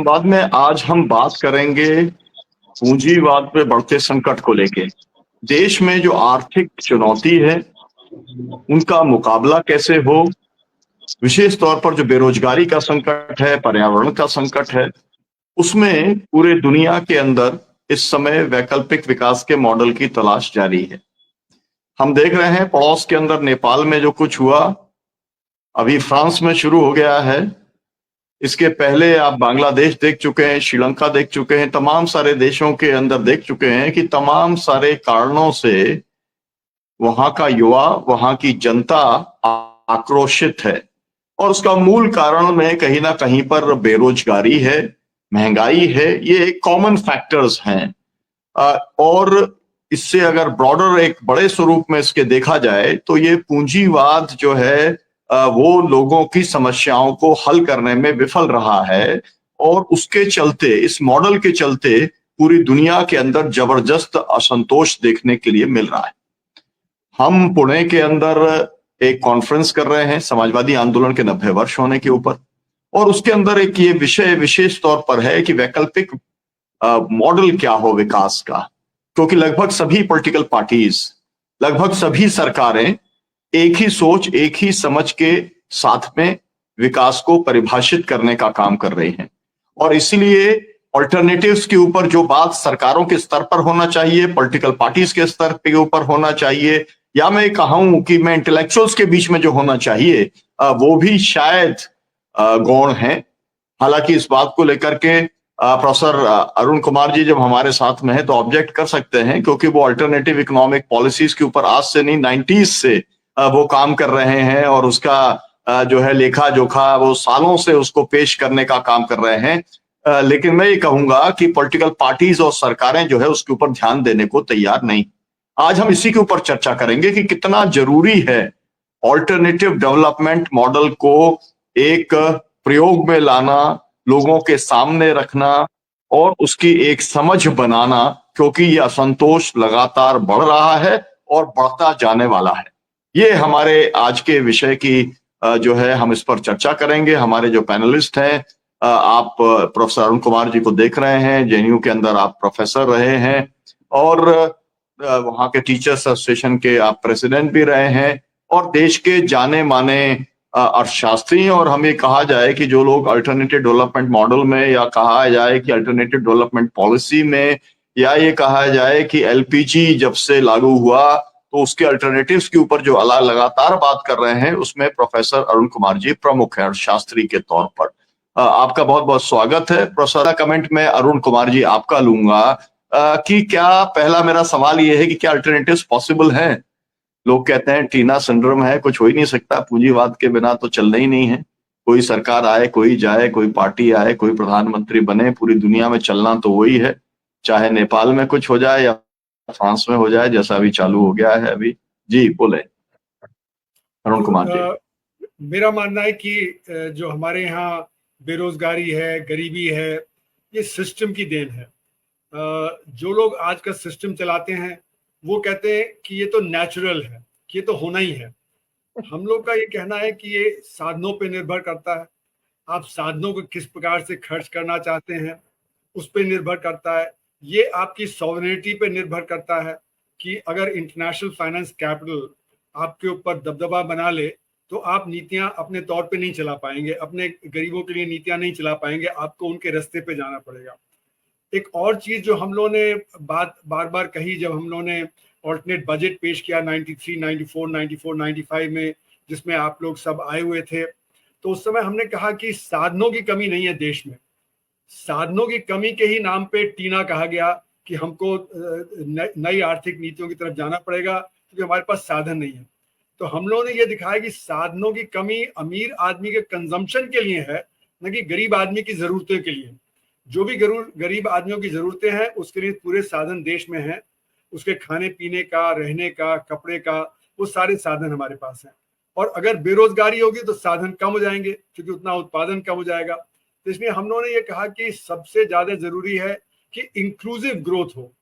संवाद में आज हम बात करेंगे पूंजीवाद पे बढ़ते संकट को लेके। देश में जो आर्थिक चुनौती है, उनका मुकाबला कैसे हो, विशेष तौर पर जो बेरोजगारी का संकट है, पर्यावरण का संकट है, उसमें पूरे दुनिया के अंदर इस समय वैकल्पिक विकास के मॉडल की तलाश जारी है। हम देख रहे हैं पड़ोस के अंदर नेपाल में जो कुछ हुआ, अभी फ्रांस में शुरू हो गया है। इसके पहले आप बांग्लादेश देख चुके हैं, श्रीलंका देख चुके हैं, तमाम सारे देशों के अंदर देख चुके हैं कि तमाम सारे कारणों से वहां का युवा, वहां की जनता आक्रोशित है। और उसका मूल कारण में कहीं ना कहीं पर बेरोजगारी है, महंगाई है, ये कॉमन फैक्टर्स हैं। और इससे अगर ब्रॉडर एक बड़े स्वरूप में इसके देखा जाए तो ये पूंजीवाद जो है वो लोगों की समस्याओं को हल करने में विफल रहा है, और उसके चलते, इस मॉडल के चलते पूरी दुनिया के अंदर जबरदस्त असंतोष देखने के लिए मिल रहा है। हम पुणे के अंदर एक कॉन्फ्रेंस कर रहे हैं समाजवादी आंदोलन के 90 वर्ष होने के ऊपर, और उसके अंदर एक ये विषय विशेष तौर पर है कि वैकल्पिक मॉडल क्या हो विकास का, क्योंकि लगभग सभी पॉलिटिकल पार्टीज, लगभग सभी सरकारें एक ही सोच, एक ही समझ के साथ में विकास को परिभाषित करने का काम कर रही हैं। और इसीलिए ऑल्टरनेटिव्स के ऊपर जो बात सरकारों के स्तर पर होना चाहिए, पॉलिटिकल पार्टीज के स्तर के ऊपर होना चाहिए, या मैं कहूं कि मैं इंटेलेक्चुअल्स के बीच में जो होना चाहिए, वो भी शायद गौण है। हालांकि इस बात को लेकर के प्रोफेसर अरुण कुमार जी जब हमारे साथ में है तो ऑब्जेक्ट कर सकते हैं, क्योंकि वो अल्टरनेटिव इकोनॉमिक पॉलिसीज के ऊपर आज से नहीं, 90s से वो काम कर रहे हैं, और उसका जो है लेखा जोखा वो सालों से उसको पेश करने का काम कर रहे हैं। लेकिन मैं ये कहूंगा कि पॉलिटिकल पार्टीज और सरकारें जो है उसके ऊपर ध्यान देने को तैयार नहीं। आज हम इसी के ऊपर चर्चा करेंगे कि कितना जरूरी है ऑल्टरनेटिव डेवलपमेंट मॉडल को एक प्रयोग में लाना, लोगों के सामने रखना और उसकी एक समझ बनाना, क्योंकि ये असंतोष लगातार बढ़ रहा है और बढ़ता जाने वाला है। ये हमारे आज के विषय की जो है हम इस पर चर्चा करेंगे। हमारे जो पैनलिस्ट हैं, आप प्रोफेसर अरुण कुमार जी को देख रहे हैं, जेएनयू के अंदर आप प्रोफेसर रहे हैं, और वहाँ के टीचर्स एसोसिएशन के आप प्रेसिडेंट भी रहे हैं, और देश के जाने माने अर्थशास्त्री हैं। और हमें कहा जाए कि जो लोग अल्टरनेटिव डेवलपमेंट मॉडल में, या कहा जाए कि अल्टरनेटिव डेवलपमेंट पॉलिसी में, या ये कहा जाए कि एलपीजी जब से लागू हुआ तो उसके अल्टरनेटिव्स के ऊपर जो लगातार बात कर रहे हैं, उसमें प्रोफेसर अरुण कुमार जी प्रमुख हैं अर्थशास्त्री के तौर पर। आपका बहुत बहुत स्वागत है प्रोफेसर। कमेंट में अरुण कुमार जी आपका लूंगा कि क्या, पहला मेरा सवाल ये है कि क्या अल्टरनेटिव्स पॉसिबल हैं? लोग कहते हैं टीना सिंड्रोम है, कुछ हो ही नहीं सकता, पूंजीवाद के बिना तो चलना ही नहीं है। कोई सरकार आए, कोई जाए, कोई पार्टी आए, कोई प्रधानमंत्री बने, पूरी दुनिया में चलना तो वही है, चाहे नेपाल में कुछ हो जाए या फ्रांस में हो जाए, जैसा अभी चालू हो गया है अभी। जी बोले अरुण कुमार जी। मेरा मानना है कि जो हमारे यहाँ बेरोजगारी है, गरीबी है, ये सिस्टम की देन है। जो लोग आज का सिस्टम चलाते हैं वो कहते हैं कि ये तो नेचुरल है, कि ये तो होना ही है। हम लोग का ये कहना है कि ये साधनों पे निर्भर करता है। आप साधनों को किस प्रकार से खर्च करना चाहते हैं उस पर निर्भर करता है। ये आपकी सॉवरेनिटी पे निर्भर करता है कि अगर इंटरनेशनल फाइनेंस कैपिटल आपके ऊपर दबदबा बना ले तो आप नीतियां अपने तौर पे नहीं चला पाएंगे, अपने गरीबों के लिए नीतियां नहीं चला पाएंगे, आपको उनके रास्ते पे जाना पड़ेगा। एक और चीज जो हम लोगों ने बात बार बार कही जब हम लोगों ने ऑल्टरनेट बजट पेश किया 93, 94, 94, 95 में, जिसमें आप लोग सब आए हुए थे, तो उस समय हमने कहा कि साधनों की कमी नहीं है देश में। साधनों की कमी के ही नाम पे टीना कहा गया कि हमको नई आर्थिक नीतियों की तरफ जाना पड़ेगा क्योंकि हमारे पास साधन नहीं है। तो हम लोगों ने ये दिखाया कि साधनों की कमी अमीर आदमी के कंजम्पशन के लिए है, न कि गरीब आदमी की जरूरतों के लिए। जो भी गरीब आदमियों की जरूरतें हैं उसके लिए पूरे साधन देश में हैं, उसके खाने पीने का, रहने का, कपड़े का, वो सारे साधन हमारे पास हैं। और अगर बेरोजगारी होगी तो साधन कम हो जाएंगे क्योंकि उतना उत्पादन कम हो जाएगा। तो इसलिए हम लोगों ने ये कहा कि सबसे ज्यादा जरूरी है कि इंक्लूसिव ग्रोथ हो।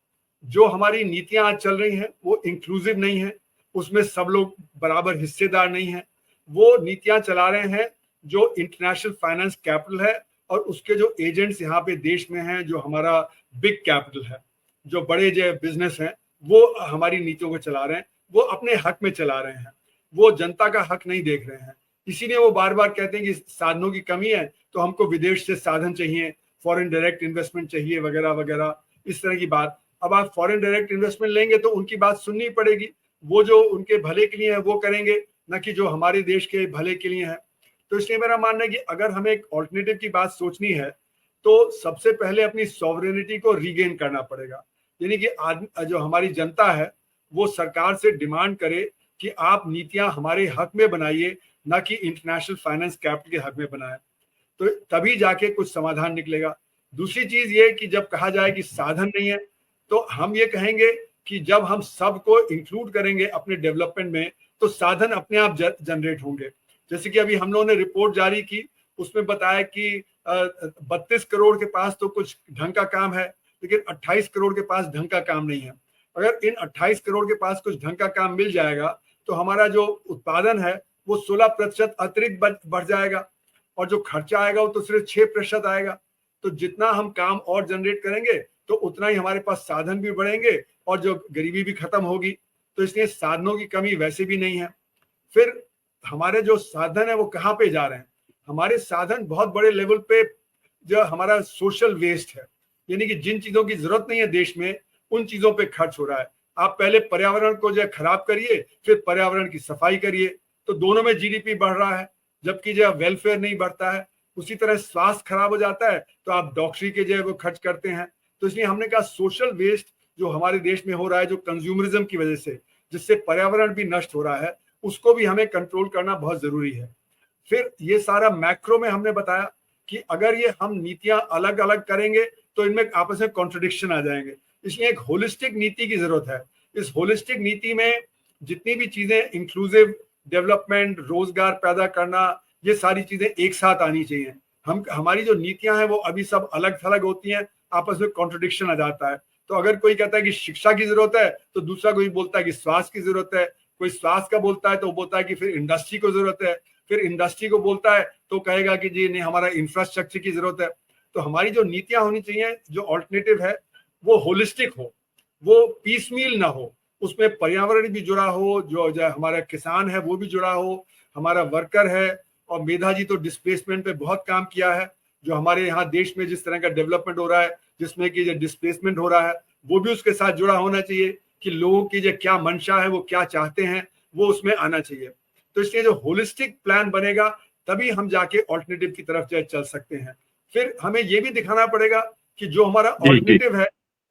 जो हमारी नीतियां आज चल रही हैं वो इंक्लूसिव नहीं है, उसमें सब लोग बराबर हिस्सेदार नहीं है। वो नीतियां चला रहे हैं जो इंटरनेशनल फाइनेंस कैपिटल है और उसके जो एजेंट्स यहाँ पे देश में हैं, जो हमारा बिग कैपिटल है, जो बड़े जो बिजनेस हैं, वो हमारी नीतियों को चला रहे हैं, वो अपने हक में चला रहे हैं, वो जनता का हक नहीं देख रहे हैं। इसीलिए वो बार बार कहते हैं कि साधनों की कमी है, तो हमको विदेश से साधन चाहिए, फॉरेन डायरेक्ट इन्वेस्टमेंट चाहिए, वगैरह वगैरह, इस तरह की बात। अब आप फॉरेन डायरेक्ट इन्वेस्टमेंट लेंगे तो उनकी बात सुननी पड़ेगी, वो जो उनके भले के लिए है वो करेंगे, न कि जो हमारे देश के भले के लिए है। तो इसलिए मेरा मानना है कि अगर हमें एक ऑल्टरनेटिव की बात सोचनी है तो सबसे पहले अपनी सॉवरेनिटी को रीगेन करना पड़ेगा, यानी कि जो हमारी जनता है वो सरकार से डिमांड करे कि आप नीतियां हमारे हक में बनाइए, ना कि इंटरनेशनल फाइनेंस कैपिटल के हक में बनाए, तो तभी जाके कुछ समाधान निकलेगा। दूसरी चीज ये कि जब कहा जाए कि साधन नहीं है, तो हम ये कहेंगे कि जब हम सबको इंक्लूड करेंगे अपने डेवलपमेंट में तो साधन अपने आप जनरेट होंगे। जैसे कि अभी हम लोगों ने रिपोर्ट जारी की, उसमें बताया कि 32 करोड़ के पास तो कुछ ढंग का काम है, लेकिन 28 करोड़ के पास ढंग का काम नहीं है। अगर इन 28 करोड़ के पास कुछ ढंग का काम मिल जाएगा तो हमारा जो उत्पादन है वो 16% अतिरिक्त बढ़ जाएगा, और जो खर्चा आएगा वो तो सिर्फ 6% आएगा। तो जितना हम काम और जनरेट करेंगे तो उतना ही हमारे पास साधन भी बढ़ेंगे और जो गरीबी भी खत्म होगी। तो इसलिए साधनों की कमी वैसे भी नहीं है। फिर हमारे जो साधन है वो कहाँ पे जा रहे हैं? हमारे साधन बहुत बड़े लेवल पे जो हमारा सोशल वेस्ट है, यानी कि जिन चीजों की जरूरत नहीं है देश में उन चीजों पे खर्च हो रहा है। आप पहले पर्यावरण को जो खराब करिए, फिर पर्यावरण की सफाई करिए, तो दोनों में जीडीपी बढ़ रहा है, जबकि जो वेलफेयर नहीं बढ़ता है। उसी तरह स्वास्थ्य खराब हो जाता है तो आप डॉक्टरी के जो है वो खर्च करते हैं। तो इसलिए हमने कहा सोशल वेस्ट जो हमारे देश में हो रहा है, जो कंज्यूमरिज्म की वजह से, जिससे पर्यावरण भी नष्ट हो रहा है, उसको भी हमें कंट्रोल करना बहुत जरूरी है। फिर ये सारा मैक्रो में हमने बताया कि अगर ये हम नीतियां अलग अलग करेंगे तो इनमें आपस में कॉन्ट्रडिक्शन आ जाएंगे, इसलिए एक होलिस्टिक नीति की जरूरत है। इस होलिस्टिक नीति में जितनी भी चीजें, इंक्लूसिव डेवलपमेंट, रोजगार पैदा करना, ये सारी चीजें एक साथ आनी चाहिए। हमारी जो नीतियां हैं वो अभी सब अलग थलग होती हैं, आपस में कॉन्ट्रडिक्शन आ जाता है। तो अगर कोई कहता है कि शिक्षा की जरूरत है तो दूसरा कोई बोलता है कि स्वास्थ्य की जरूरत है, कोई स्वास्थ्य का बोलता है तो बोलता है कि फिर इंडस्ट्री को जरूरत है, फिर इंडस्ट्री को बोलता है तो कहेगा कि जी नहीं हमारा इंफ्रास्ट्रक्चर की जरूरत है। तो हमारी जो नीतियां होनी चाहिए, जो ऑल्टरनेटिव है, वो होलिस्टिक हो, वो पीसमील ना हो, उसमें पर्यावरण भी जुड़ा हो, जो हमारा किसान है वो भी जुड़ा हो, हमारा वर्कर है। और मेधा जी तो डिस्प्लेसमेंट पे बहुत काम किया है, जो हमारे यहाँ देश में जिस तरह का डेवलपमेंट हो रहा है, जिसमें कि जो डिस्प्लेसमेंट हो रहा है, वो भी उसके साथ जुड़ा होना चाहिए कि लोगों की जो क्या मंशा है, वो क्या चाहते हैं, वो उसमें आना चाहिए। तो इसलिए जो होलिस्टिक प्लान बनेगा तभी हम जाके ऑल्टरनेटिव की तरफ चल सकते हैं। फिर हमें ये भी दिखाना पड़ेगा कि जो हमारा ऑल्टरनेटिव है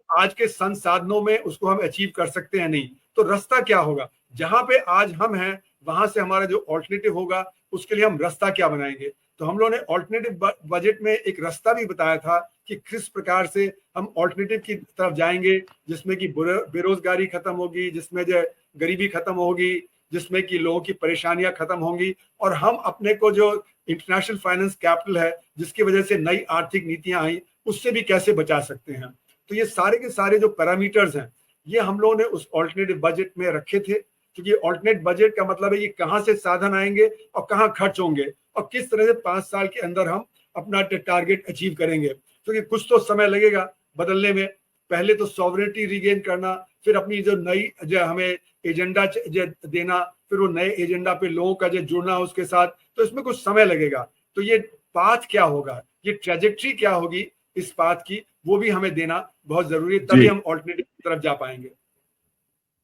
आज के संसाधनों में, उसको हम अचीव कर सकते हैं नहीं, तो रास्ता क्या होगा? जहां पे आज हम हैं वहां से हमारा जो ऑल्टरनेटिव होगा उसके लिए हम रास्ता क्या बनाएंगे। तो हम लोगों ने ऑल्टरनेटिव बजट में एक रास्ता भी बताया था कि किस प्रकार से हम ऑल्टरनेटिव की तरफ जाएंगे, जिसमें कि बेरोजगारी खत्म होगी, जिसमें जो गरीबी खत्म होगी, जिसमें कि लोगों की परेशानियां खत्म होंगी, और हम अपने को जो इंटरनेशनल फाइनेंस कैपिटल है, जिसकी वजह से नई आर्थिक नीतियां आई, उससे भी कैसे बचा सकते हैं। तो ये सारे के सारे जो पैरामीटर्स हैं, ये हम लोगों ने उस ऑल्टरनेटिव बजट में रखे थे, क्योंकि ऑल्टरनेट बजट का मतलब है कि कहाँ से साधन आएंगे और कहाँ खर्च होंगे, और किस तरह से 5 साल के अंदर हम अपना टारगेट अचीव करेंगे। क्योंकि कुछ तो समय लगेगा बदलने में, पहले तो सॉवरेनिटी रीगेन करना, फिर अपनी जो नई जो हमें एजेंडा देना, फिर वो नए एजेंडा पे लोगों का जो जुड़ना उसके साथ, तो इसमें कुछ समय लगेगा। तो ये पाथ क्या होगा, ये ट्रेजेक्ट्री क्या होगी इस पाथ की, वो भी हमें देना बहुत जरूरी है, तभी हम ऑल्टरनेटिव की तरफ जा पाएंगे।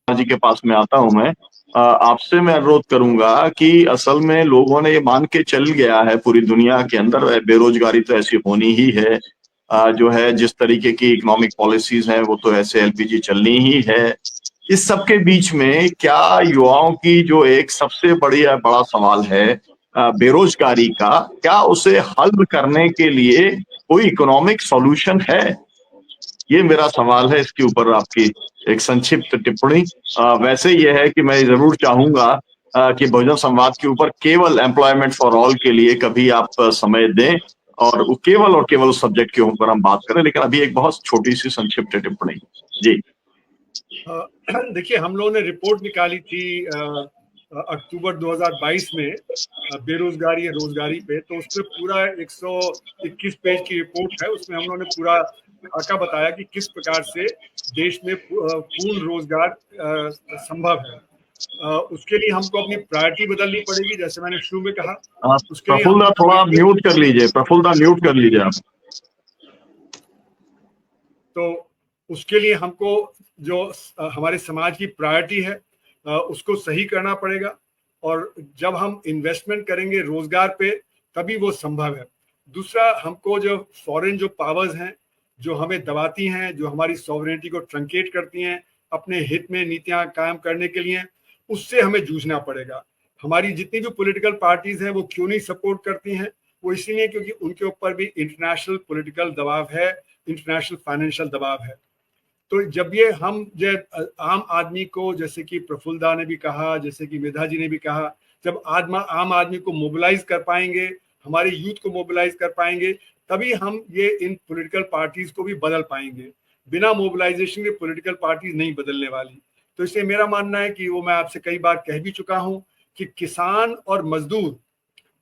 जी के पास में आता हूं मैं, आपसे मैं अनुरोध करूंगा कि असल में लोगों ने ये मान के चल गया है पूरी दुनिया के अंदर, बेरोजगारी तो ऐसी होनी ही है, जो है जिस तरीके की इकोनॉमिक पॉलिसीज हैं वो तो ऐसे एलपीजी चलनी ही है। इस सब के बीच में क्या युवाओं की जो एक सबसे बड़ा सवाल है बेरोजगारी का, क्या उसे हल करने के लिए कोई इकोनॉमिक सॉल्यूशन है? ये मेरा सवाल है, इसके ऊपर आपकी एक संक्षिप्त टिप्पणी। वैसे ये है कि मैं जरूर चाहूंगा कि बहुजन संवाद के ऊपर केवल एम्प्लॉयमेंट फॉर ऑल के लिए कभी आप समय दें और केवल उस सब्जेक्ट के ऊपर हम बात करें, लेकिन अभी एक बहुत छोटी सी संक्षिप्त टिप्पणी। जी देखिए, हम लोगों ने रिपोर्ट निकाली थी अक्टूबर 2022 में बेरोजगारी या रोजगारी पे, तो उस पर पूरा 121 पेज की रिपोर्ट है। उसमें हम लोगों ने पूरा खाका बताया कि किस प्रकार से देश में पूर्ण रोजगार संभव है। उसके लिए हमको अपनी प्रायोरिटी बदलनी पड़ेगी, जैसे मैंने शुरू में कहा। उसके लिए प्रफुल्ल दा थोड़ा म्यूट कर लीजिए, प्रफुल्ल दा म्यूट कर लीजिए आप। तो उसके लिए हमको जो हमारे समाज की प्रायोरिटी है उसको सही करना पड़ेगा, और जब हम इन्वेस्टमेंट करेंगे रोजगार पे तभी वो संभव है। दूसरा, हमको जो फॉरेन जो पावर्स हैं जो हमें दबाती हैं, जो हमारी सॉवरेनिटी को ट्रंकेट करती हैं अपने हित में नीतियां कायम करने के लिए, उससे हमें जूझना पड़ेगा। हमारी जितनी भी पॉलिटिकल पार्टीज हैं वो क्यों नहीं सपोर्ट करती हैं? वो इसीलिए क्योंकि उनके ऊपर भी इंटरनेशनल पॉलिटिकल दबाव है, इंटरनेशनल फाइनेंशियल दबाव है। तो जब ये हम जब आम आदमी को, जैसे कि प्रफुल्ल दा ने भी कहा, जैसे कि मेधा जी ने भी कहा, जब आम आदमी को मोबिलाइज कर पाएंगे, हमारे यूथ को मोबिलाइज कर पाएंगे, तभी हम ये इन पॉलिटिकल पार्टीज को भी बदल पाएंगे। बिना मोबिलाइजेशन के पॉलिटिकल पार्टीज नहीं बदलने वाली। तो इसलिए मेरा मानना है कि वो मैं आपसे कई बार कह भी चुका हूं कि किसान और मजदूर,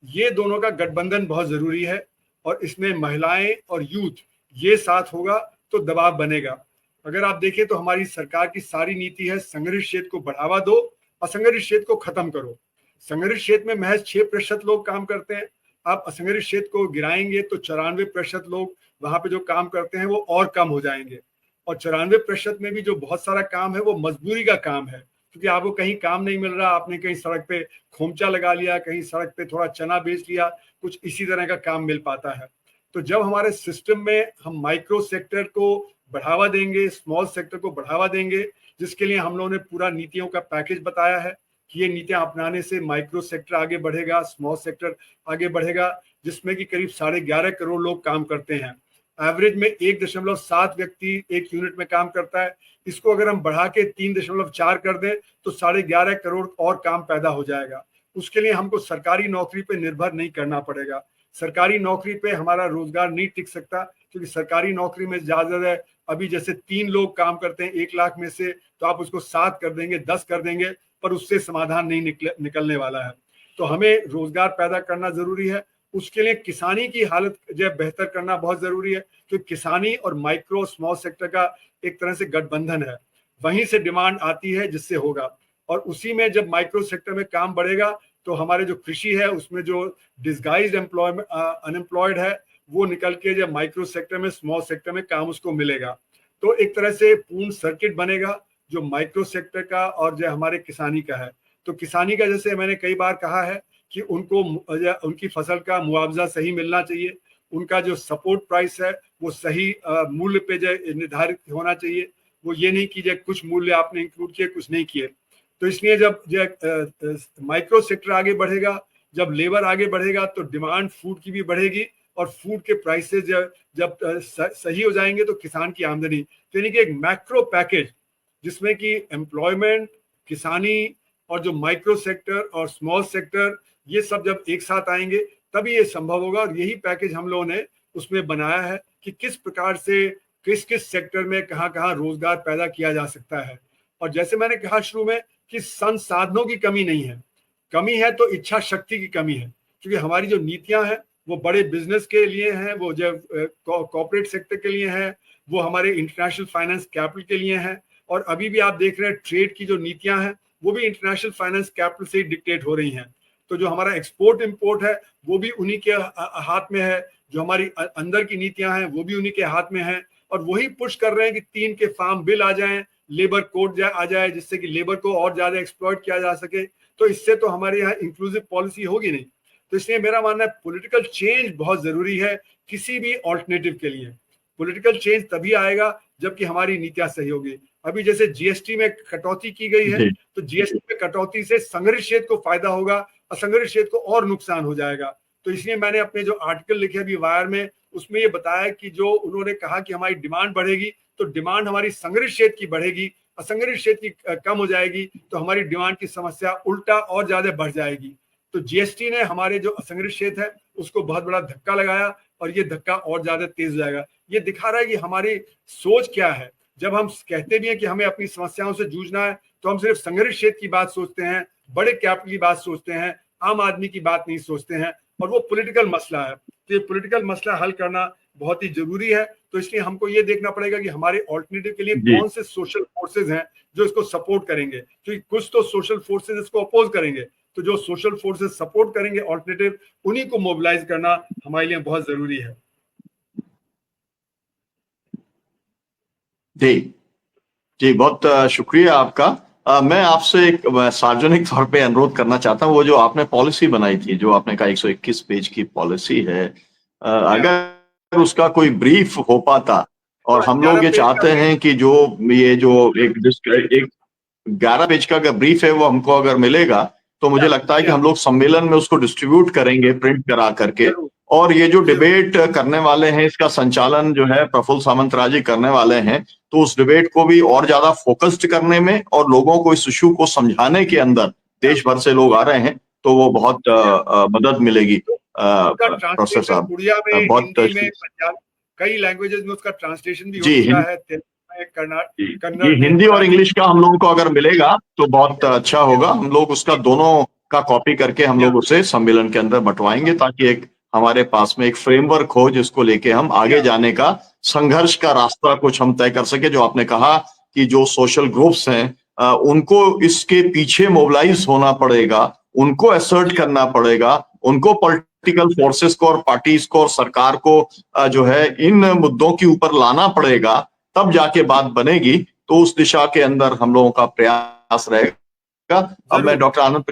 ये दोनों का गठबंधन बहुत जरूरी है, और इसमें महिलाएं और यूथ ये साथ होगा तो दबाव बनेगा। अगर आप देखें तो हमारी सरकार की सारी नीति है संगठित क्षेत्र को बढ़ावा दो, असंगठित क्षेत्र को खत्म करो। संगठित क्षेत्र में महज 6% लोग काम करते हैं। आप असंगठित क्षेत्र को गिराएंगे तो 94% लोग वहां पे जो काम करते हैं वो और कम हो जाएंगे। और 94% में भी जो बहुत सारा काम है वो मजदूरी का काम है, क्योंकि आपको कहीं काम नहीं मिल रहा, आपने कहीं सड़क पे खोमचा लगा लिया, कहीं सड़क पे थोड़ा चना बेच लिया, कुछ इसी तरह का काम मिल पाता है। तो जब हमारे सिस्टम में हम माइक्रो सेक्टर को बढ़ावा देंगे, स्मॉल सेक्टर को बढ़ावा देंगे, जिसके लिए हम लोगों ने पूरा नीतियों का पैकेज बताया है कि ये नीतियां अपनाने से माइक्रो सेक्टर आगे बढ़ेगा, स्मॉल सेक्टर आगे बढ़ेगा, जिसमें कि करीब 11.5 करोड़ लोग काम करते हैं। एवरेज में 1.7 व्यक्ति एक यूनिट में काम करता है। इसको अगर हम बढ़ा के 3.4 कर दें तो 11.5 करोड़ और काम पैदा हो जाएगा। उसके लिए हमको सरकारी नौकरी पे निर्भर नहीं करना पड़ेगा। सरकारी नौकरी पे हमारा रोजगार नहीं टिक सकता, क्योंकि सरकारी नौकरी में ज्यादा अभी जैसे 3 लोग काम करते हैं 1 लाख में से, तो आप उसको 7 कर देंगे, 10 कर देंगे, पर उससे समाधान नहीं निकलने वाला है। तो हमें रोजगार पैदा करना जरूरी है। उसके लिए किसानी की हालत जो बेहतर करना बहुत जरूरी है, तो किसानी और माइक्रो स्मॉल सेक्टर का एक तरह से गठबंधन है, वहीं से डिमांड आती है जिससे होगा। और उसी में जब माइक्रो सेक्टर में काम बढ़ेगा तो हमारे जो कृषि है उसमें जो डिस्गाइज्ड अनएम्प्लॉयड है वो निकल के जब माइक्रो सेक्टर में, स्मॉल सेक्टर में काम उसको मिलेगा। तो एक तरह से पूर्ण सर्किट बनेगा जो माइक्रो सेक्टर का और जो हमारे किसानी का है। तो किसानी का, जैसे मैंने कई बार कहा है कि उनको उनकी फसल का मुआवजा सही मिलना चाहिए, उनका जो सपोर्ट प्राइस है वो सही मूल्य पे जो निर्धारित होना चाहिए। वो ये नहीं कि कुछ मूल्य आपने इंक्लूड किए, कुछ नहीं किए। तो इसलिए जब माइक्रो सेक्टर आगे बढ़ेगा, जब लेबर आगे बढ़ेगा, तो डिमांड फूड की भी बढ़ेगी, और फूड के प्राइसेस जब सही हो जाएंगे तो किसान की आमदनी, तो यानी कि एक मैक्रो पैकेज जिसमें कि एम्प्लॉयमेंट, किसानी और जो माइक्रो सेक्टर और स्मॉल सेक्टर, ये सब जब एक साथ आएंगे तभी ये संभव होगा। और यही पैकेज हम लोगों ने उसमें बनाया है कि किस प्रकार से किस किस सेक्टर में कहाँ कहाँ रोजगार पैदा किया जा सकता है। और जैसे मैंने कहा शुरू में कि संसाधनों की कमी नहीं है, कमी है तो इच्छा शक्ति की कमी है, क्योंकि हमारी जो नीतियां हैं वो बड़े बिजनेस के लिए हैं, वो जब कॉर्पोरेट सेक्टर के लिए हैं, वो हमारे इंटरनेशनल फाइनेंस कैपिटल के लिए हैं। और अभी भी आप देख रहे हैं ट्रेड की जो नीतियां हैं वो भी इंटरनेशनल फाइनेंस कैपिटल से ही डिक्टेट हो रही हैं। तो जो हमारा एक्सपोर्ट इंपोर्ट है वो भी उन्हीं के हाथ में है, जो हमारी अंदर की नीतियां हैं वो भी उन्हीं के हाथ में है। और वही पुश कर रहे हैं कि 3 के फार्म बिल आ जाएं, लेबर कोड आ जाए, जिससे कि लेबर को और ज्यादा एक्सप्लॉइट किया जा सके। तो इससे तो हमारे यहाँ इंक्लूसिव पॉलिसी होगी नहीं। तो इसलिए मेरा मानना है पॉलिटिकल चेंज बहुत जरूरी है किसी भी ऑल्टरनेटिव के लिए। पॉलिटिकल चेंज तभी आएगा जबकि हमारी नीतियां सही होगी। अभी जैसे जीएसटी में कटौती की गई है, तो जीएसटी में कटौती से संगठित क्षेत्र को फायदा होगा, असंगठित क्षेत्र को और नुकसान हो जाएगा। तो इसलिए मैंने अपने जो आर्टिकल लिखे अभी वायर में, उसमें ये बताया कि जो उन्होंने कहा कि हमारी डिमांड बढ़ेगी, तो डिमांड हमारी संगठित क्षेत्र की बढ़ेगी, असंगठित क्षेत्र की कम हो जाएगी, तो हमारी डिमांड की समस्या उल्टा और ज्यादा बढ़ जाएगी। तो जीएसटी ने हमारे जो असंगठित क्षेत्र है उसको बहुत बड़ा धक्का लगाया, और ये धक्का और ज्यादा तेज हो जाएगा। ये दिखा रहा है कि हमारी सोच क्या है। जब हम कहते भी हैं कि हमें अपनी समस्याओं से जूझना है, तो हम सिर्फ संगठित क्षेत्र की बात सोचते हैं, बड़े कैपिटल की बात सोचते हैं, आम आदमी की बात नहीं सोचते हैं, और वो पॉलिटिकल मसला है। तो ये पॉलिटिकल मसला हल करना बहुत ही जरूरी है। तो इसलिए हमको ये देखना पड़ेगा कि हमारे ऑल्टरनेटिव के लिए जी कौन से सोशल फोर्सेज हैं जो इसको सपोर्ट करेंगे, क्योंकि कुछ तो सोशल फोर्सेज इसको अपोज करेंगे। तो जो सोशल फोर्सेज सपोर्ट करेंगे ऑल्टरनेटिव, उन्हीं को मोबिलाइज करना हमारे लिए बहुत जरूरी है। जी जी, बहुत शुक्रिया आपका। मैं आपसे एक सार्वजनिक तौर पे अनुरोध करना चाहता हूँ, वो जो आपने पॉलिसी बनाई थी, जो आपने कहा 121 पेज की पॉलिसी है, अगर उसका कोई ब्रीफ हो पाता, और हम लोग ये चाहते हैं कि जो एक 11 पेज का अगर ब्रीफ है वो हमको अगर मिलेगा, तो मुझे लगता है कि हम लोग सम्मेलन में उसको डिस्ट्रीब्यूट करेंगे प्रिंट करा करके। और ये जो डिबेट करने वाले हैं, इसका संचालन जो है प्रफुल्ल सामंतराय जी करने वाले हैं, तो उस डिबेट को भी और ज्यादा फोकस्ड करने में और लोगों को इस इशू को समझाने के अंदर, देश भर से लोग आ रहे हैं, तो वो बहुत मदद मिलेगी। प्रोफेसर साहब, उड़िया में, बहुत हिंदी में, पंजाब, कई लैंग्वेजेस में उसका ट्रांसलेशन भी हो जी चुका है, तेलुगु में, कन्नड़ में, हिंदी और मराठी। इंग्लिश का हम लोगों को अगर मिलेगा तो बहुत अच्छा होगा। हम लोग उसका दोनों का कॉपी करके हम लोग उसे सम्मेलन के अंदर बंटवाएंगे, ताकि एक हमारे पास में एक फ्रेमवर्क हो जिसको लेके हम आगे जाने का, संघर्ष का रास्ता कुछ हम तय कर सके। जो आपने कहा कि जो सोशल ग्रुप्स हैं, उनको इसके पीछे मोबिलाइज होना पड़ेगा, उनको असर्ट करना पड़ेगा, उनको पॉलिटिकल फोर्सेस को और पार्टीज को और सरकार को जो है इन मुद्दों के ऊपर लाना पड़ेगा, तब जाके बात बनेगी। तो उस दिशा के अंदर हम लोगों का प्रयास रहेगा। अब मैं डॉक्टर आनंद